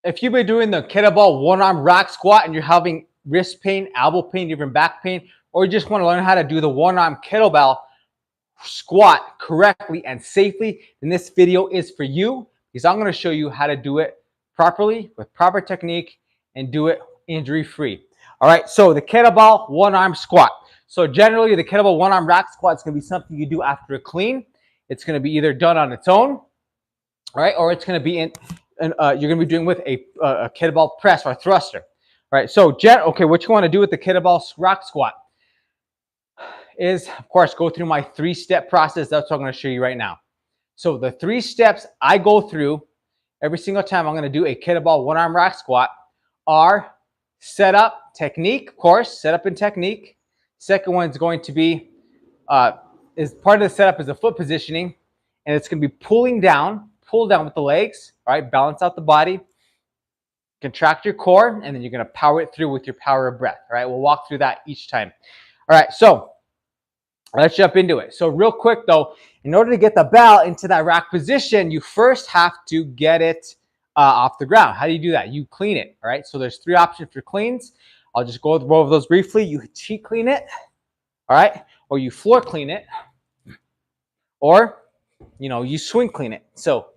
If you've been doing the kettlebell one-arm rack squat and you're having wrist pain, elbow pain, even back pain, or you just want to learn how to do the one-arm kettlebell squat correctly and safely, then this video is for you, because I'm going to show you how to do it properly with proper technique and do it injury-free. All right, so the kettlebell one-arm squat. So generally, the kettlebell one-arm rack squat is going to be something you do after a clean. It's going to be either done on its own, all right, or it's going to be you're going to be doing with a kettlebell press or thruster. All right, so okay, what you want to do with the kettlebell rack squat is, of course, go through my 3-step process. That's what I'm going to show you right now. So the 3 steps I go through every single time I'm going to do a kettlebell one-arm rack squat are setup, technique, of course, setup and technique. Second one is going to be, is part of the setup is the foot positioning, and it's going to be pull down with the legs, all right, balance out the body, contract your core, and then you're going to power it through with your power of breath, all right? We'll walk through that each time. All right, so let's jump into it. So real quick though, in order to get the bell into that rack position, you first have to get it off the ground. How do you do that? You clean it, all right? So there's 3 options for cleans. I'll just go over those briefly. You cheek clean it, all right? Or you floor clean it, or, you swing clean it. So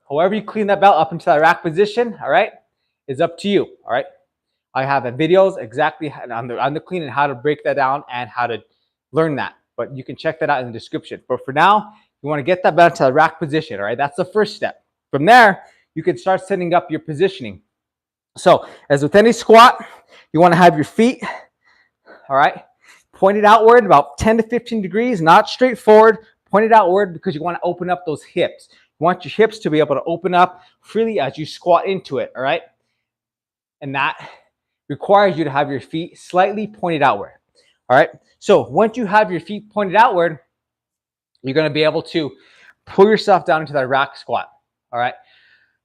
however you clean that bell up into that rack position, all right, is up to you, all right? I have the videos exactly on the clean and how to break that down and how to learn that. But you can check that out in the description. But for now, you want to get that bell to the rack position, all right? That's the first step. From there, you can start setting up your positioning. So as with any squat, you want to have your feet, all right, pointed outward about 10 to 15 degrees, not straight forward, pointed outward, because you want to open up those hips. You want your hips to be able to open up freely as you squat into it, all right? And that requires you to have your feet slightly pointed outward, all right? So once you have your feet pointed outward, you're going to be able to pull yourself down into that rack squat, all right?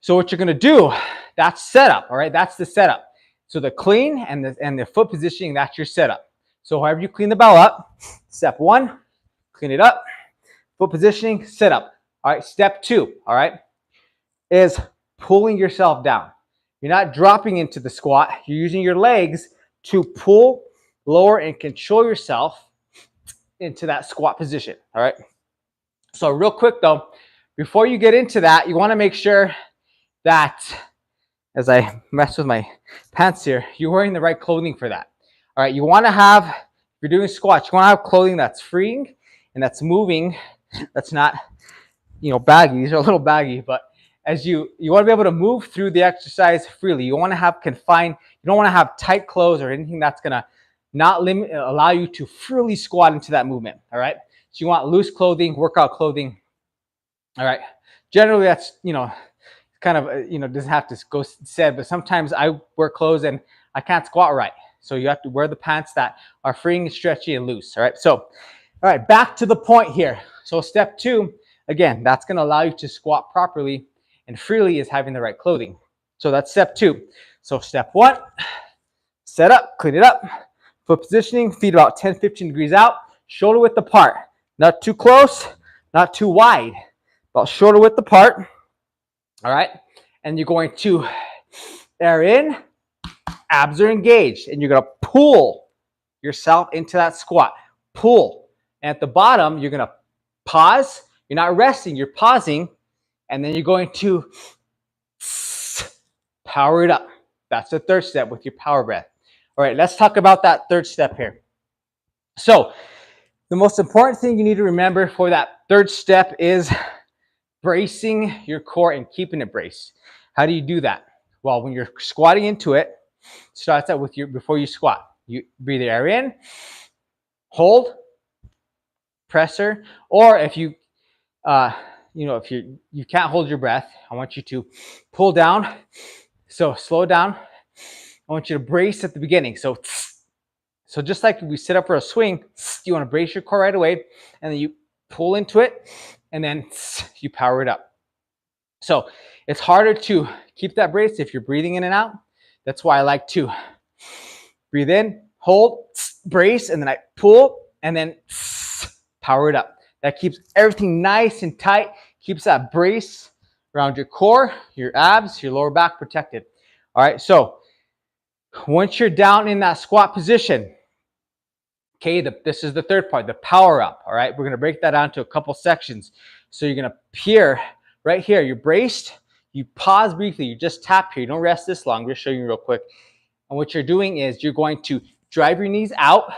So what you're going to do, that's setup, all right? That's the setup. So the clean and the foot positioning, that's your setup. So however you clean the bell up, step 1, clean it up, foot positioning, set up. All right, step 2, all right, is pulling yourself down. You're not dropping into the squat. You're using your legs to pull, lower, and control yourself into that squat position, all right? So real quick though, before you get into that, you want to make sure that, as I mess with my pants here, you're wearing the right clothing for that. All right, you want to have, if you're doing squats, you want to have clothing that's freeing and that's moving, that's not, baggy. These are a little baggy, but as you want to be able to move through the exercise freely. You want to have confined, you don't want to have tight clothes or anything that's going to not allow you to freely squat into that movement, all right? So you want loose clothing, workout clothing, all right? Generally, that's, kind of, doesn't have to go said, but sometimes I wear clothes and I can't squat right. So you have to wear the pants that are freeing, stretchy, and loose, all right? So, all right, back to the point here. So step 2, again, that's going to allow you to squat properly and freely, is having the right clothing. So that's step 2. So step 1, set up, clean it up, foot positioning, feet about 10, 15 degrees out, shoulder width apart, not too close, not too wide, about shoulder width apart, all right? And you're going to air in, abs are engaged, and you're going to pull yourself into that squat. Pull. And at the bottom, you're going to pause. You're not resting, you're pausing, and then you're going to power it up. That's the 3rd step with your power breath. All right, let's talk about that 3rd step here. So the most important thing you need to remember for that 3rd step is bracing your core and keeping it braced. How do you do that? Well, when you're squatting into it, starts out with before you squat. You breathe the air in, hold, pressor, or if you if you can't hold your breath, I want you to pull down. So slow down. I want you to brace at the beginning. So just like we set up for a swing, you want to brace your core right away, and then you pull into it, and then you power it up. So it's harder to keep that brace if you're breathing in and out. That's why I like to breathe in, hold, brace, and then I pull, and then power it up. That keeps everything nice and tight, keeps that brace around your core, your abs, your lower back protected. All right, so once you're down in that squat position, okay, this is the third part, the power up. All right, we're gonna break that down to a couple sections. So you're gonna here, right here, you're braced, you pause briefly, you just tap here, you don't rest this long. I'm gonna show you real quick. And what you're doing is you're going to drive your knees out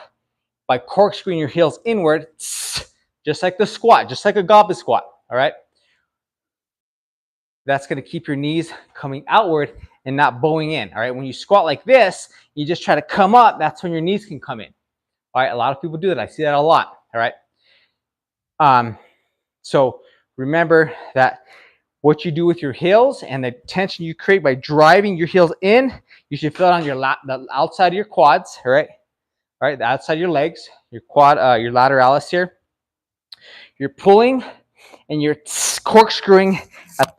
by corkscrewing your heels inward, just like the squat, just like a goblet squat. All right, that's gonna keep your knees coming outward and not bowing in. All right, when you squat like this, you just try to come up, that's when your knees can come in. All right, a lot of people do that. I see that a lot. All right. So remember that what you do with your heels and the tension you create by driving your heels in, you should feel it on your the outside of your quads. All right. All right, the outside of your legs, your quad, your lateralis here. You're pulling and you're corkscrewing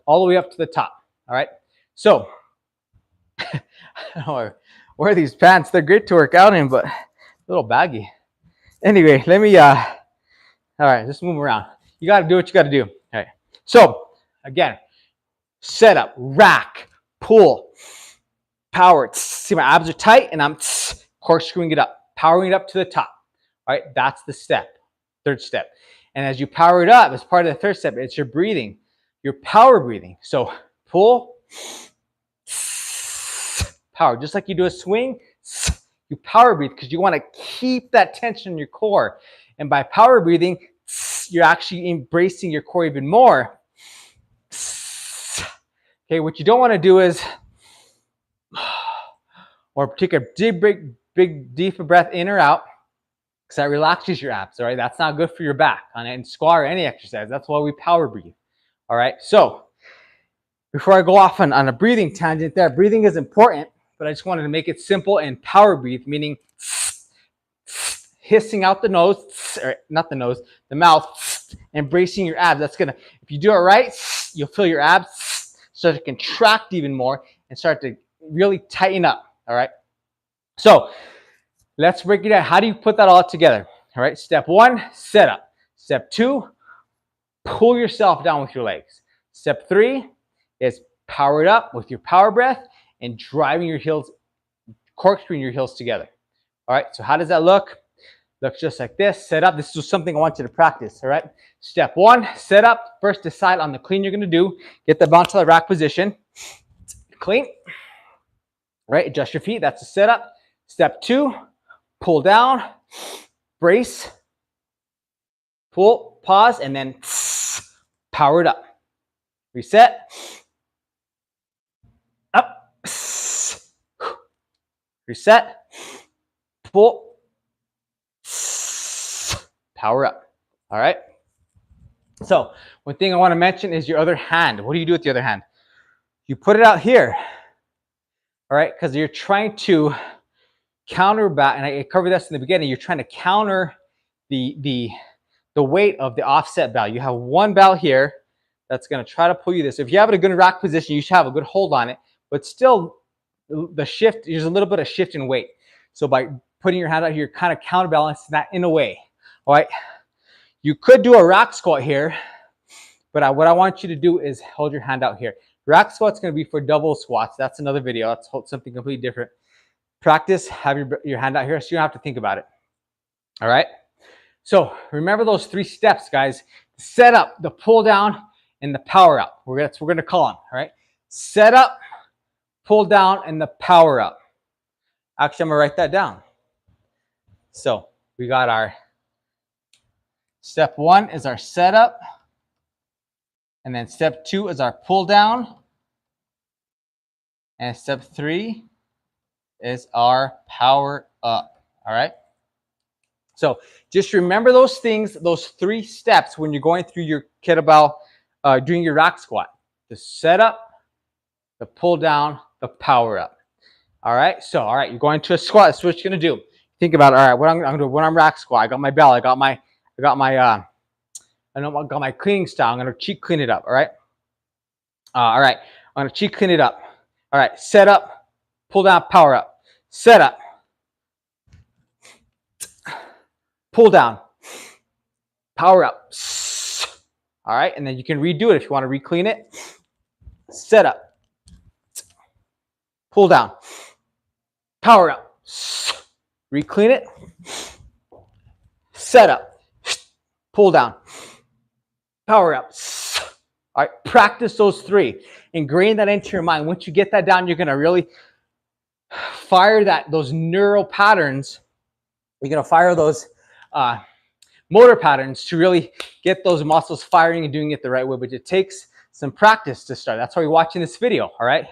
all the way up to the top. All right. So I don't know, wear these pants. They're great to work out in, but a little baggy. Anyway, let me all right, just move around. You got to do what you got to do. All right. So again, set up, rack, pull, power. See, my abs are tight and I'm corkscrewing it up, powering it up to the top. All right, that's the step, third step. And as you power it up, as part of the third step, it's your breathing, your power breathing. So pull, power, just like you do a swing, you power breathe because you want to keep that tension in your core. And by power breathing, you're actually embracing your core even more. Okay, what you don't want to do is, or take a big, deep breath in or out, because that relaxes your abs. All right, that's not good for your back on any squat or any exercise. That's why we power breathe. All right, so before I go off on a breathing tangent there, breathing is important, but I just wanted to make it simple and power breathe, meaning hissing out the nose, or not the nose, the mouth, embracing your abs. That's gonna, if you do it right, you'll feel your abs start to contract even more and start to really tighten up. All right, so let's break it down. How do you put that all together? All right, step one, set up. Step two, pull yourself down with your legs. Step three is power it up with your power breath and driving your heels, corkscrewing your heels together. All right, so how does that look? Looks just like this. Set up. This is something I want you to practice. All right. Step one, set up. First, decide on the clean you're going to do. Get the bounce to the rack position. Clean. Right. Adjust your feet. That's the setup. Step two, pull down, brace, pull, pause, and then power it up. Reset. Up. Reset. Pull. Power up. All right. So one thing I want to mention is your other hand. What do you do with the other hand? You put it out here. All right, because you're trying to counter back, and I covered this in the beginning. You're trying to counter the weight of the offset bell. You have one bell here that's going to try to pull you this. If you have it a good rack position, you should have a good hold on it. But still, the shift, there's a little bit of shift in weight. So by putting your hand out here, you're kind of counterbalancing that in a way. All right, you could do a rack squat here, but what I want you to do is hold your hand out here. Rack squat's going to be for double squats. That's another video. That's something completely different. Practice, have your hand out here so you don't have to think about it. All right, so remember those three steps, guys. Set up, the pull down, and the power up. That's what we're going to call them. All right, set up, pull down, and the power up. Actually, I'm going to write that down. So we got our step one is our setup, and then step two is our pull down, and step three is our power up. All right. So just remember those things, those three steps when you're going through your kettlebell, doing your rack squat: the setup, the pull down, the power up. All right. So all right, you're going to a squat. That's what you're gonna do. Think about it. All right, what I'm gonna do when I'm rack squat. I got my bell. I got my cleaning style. I'm gonna cheek clean it up. All right. All right. I'm gonna cheek clean it up. All right. Set up, pull down, power up. Set up, pull down, power up. All right. And then you can redo it if you want to re-clean it. Set up, pull down, power up, reclean it, set up, pull down, power up. All right, practice those three. Ingrain that into your mind. Once you get that down, you're going to really fire those neural patterns. You're going to fire those motor patterns to really get those muscles firing and doing it the right way. But it takes some practice to start. That's why you're watching this video, all right?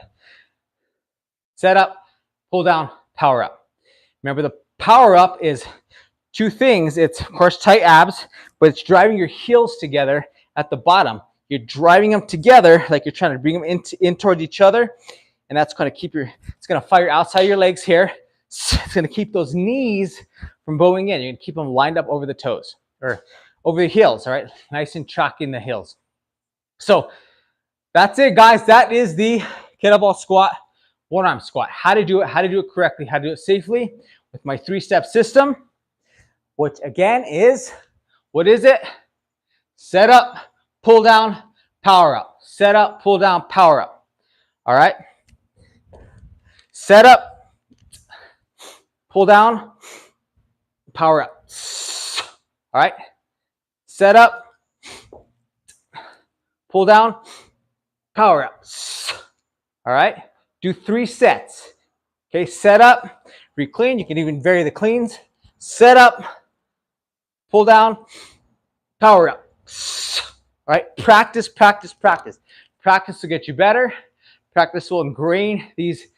Set up, pull down, power up. Remember, the power up is two things. It's, of course, tight abs, but it's driving your heels together at the bottom. You're driving them together like you're trying to bring them in towards each other, and that's going to keep it's going to fire outside your legs here. It's going to keep those knees from bowing in. You're going to keep them lined up over the toes or over the heels, all right? Nice and tracking the heels. So that's it, guys. That is the kettlebell squat, one-arm squat. How to do it correctly, how to do it safely with my three-step system, which again is, what is it? Set up, pull down, power up. Set up, pull down, power up. All right? Set up, pull down, power up. All right? Set up, pull down, power up. All right? Do 3 sets. Okay, set up, reclean. You can even vary the cleans. Set up, pull down, power up. All right, practice, practice, practice. Practice will get you better. Practice will ingrain these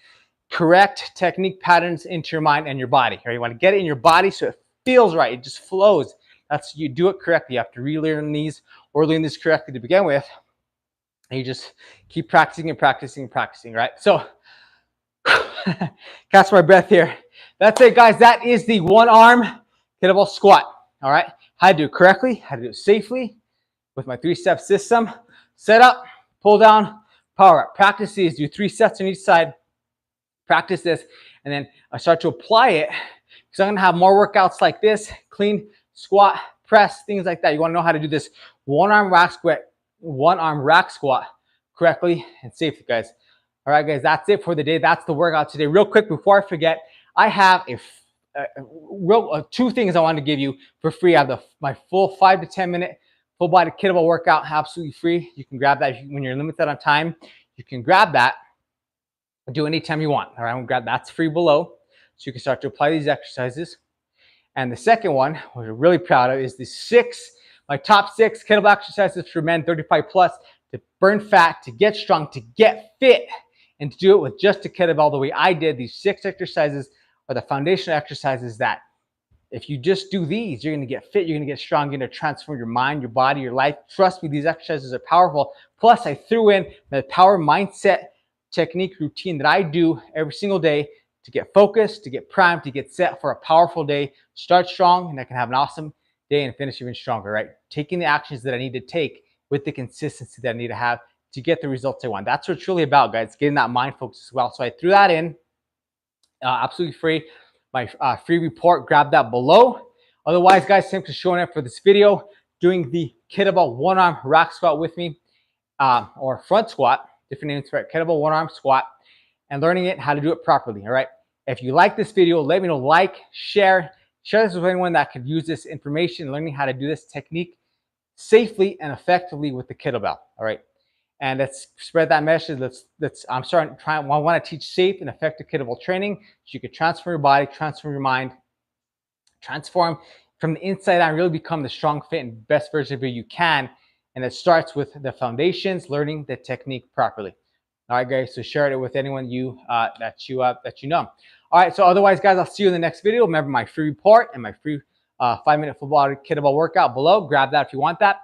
correct technique patterns into your mind and your body. All right, you want to get it in your body so it feels right. It just flows. That's, you do it correctly. You have to relearn these or learn this correctly to begin with. And you just keep practicing and practicing and practicing, right? So, catch my breath here. That's it, guys. That is the one-arm kettlebell squat. All right, how to do it correctly, how to do it safely with my 3-step system. Set up, pull down, power up. Practice these. Do 3 sets on each side. Practice this, and then I start to apply it because I'm going to have more workouts like this: clean, squat, press, things like that. You want to know how to do this one-arm rack squat correctly and safely, guys. All right, guys, that's it for the day. That's the workout today. Real quick, before I forget, I have two things I want to give you for free. I have my full 5 to 10 minute full body kettlebell workout, absolutely free. You can grab that when you're limited on time. You can grab that, do anytime you want. All right, I'm gonna grab that's free below, so you can start to apply these exercises. And the second one, which we're really proud of, is my top 6 kettlebell exercises for men 35 plus to burn fat, to get strong, to get fit, and to do it with just a kettlebell the way I did. These 6 exercises are the foundational exercises that if you just do these, you're going to get fit, you're going to get strong, you're going to transform your mind, your body, your life. Trust me, these exercises are powerful. Plus, I threw in the power mindset technique routine that I do every single day to get focused, to get primed, to get set for a powerful day. Start strong, and I can have an awesome day and finish even stronger, right? Taking the actions that I need to take with the consistency that I need to have to get the results I want. That's what it's really about, guys, getting that mind focus as well. So I threw that in, absolutely free. My free report, grab that below. Otherwise, guys, thanks for showing up for this video, doing the kettlebell one-arm rack squat with me, or front squat, different names for it, kettlebell one-arm squat, and learning it, how to do it properly, all right? If you like this video, let me know, share this with anyone that could use this information, learning how to do this technique safely and effectively with the kettlebell, all right? And let's spread that message. I want to teach safe and effective kettlebell training so you can transform your body, transform your mind, transform from the inside out and really become the strong, fit, and best version of you can. And it starts with the foundations, learning the technique properly. All right, guys, so share it with anyone that you know. All right, so otherwise, guys, I'll see you in the next video. Remember my free report and my free 5-minute full body kettlebell workout below. Grab that if you want that.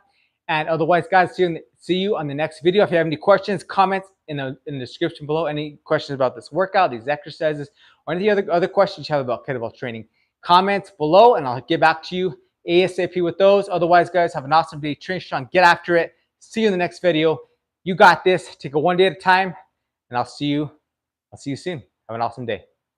And otherwise, guys, see you on the next video. If you have any questions, comments in the description below. Any questions about this workout, these exercises, or any other questions you have about kettlebell training, comments below, and I'll get back to you ASAP with those. Otherwise, guys, have an awesome day. Train strong, get after it. See you in the next video. You got this. Take it one day at a time, and I'll see you soon. Have an awesome day.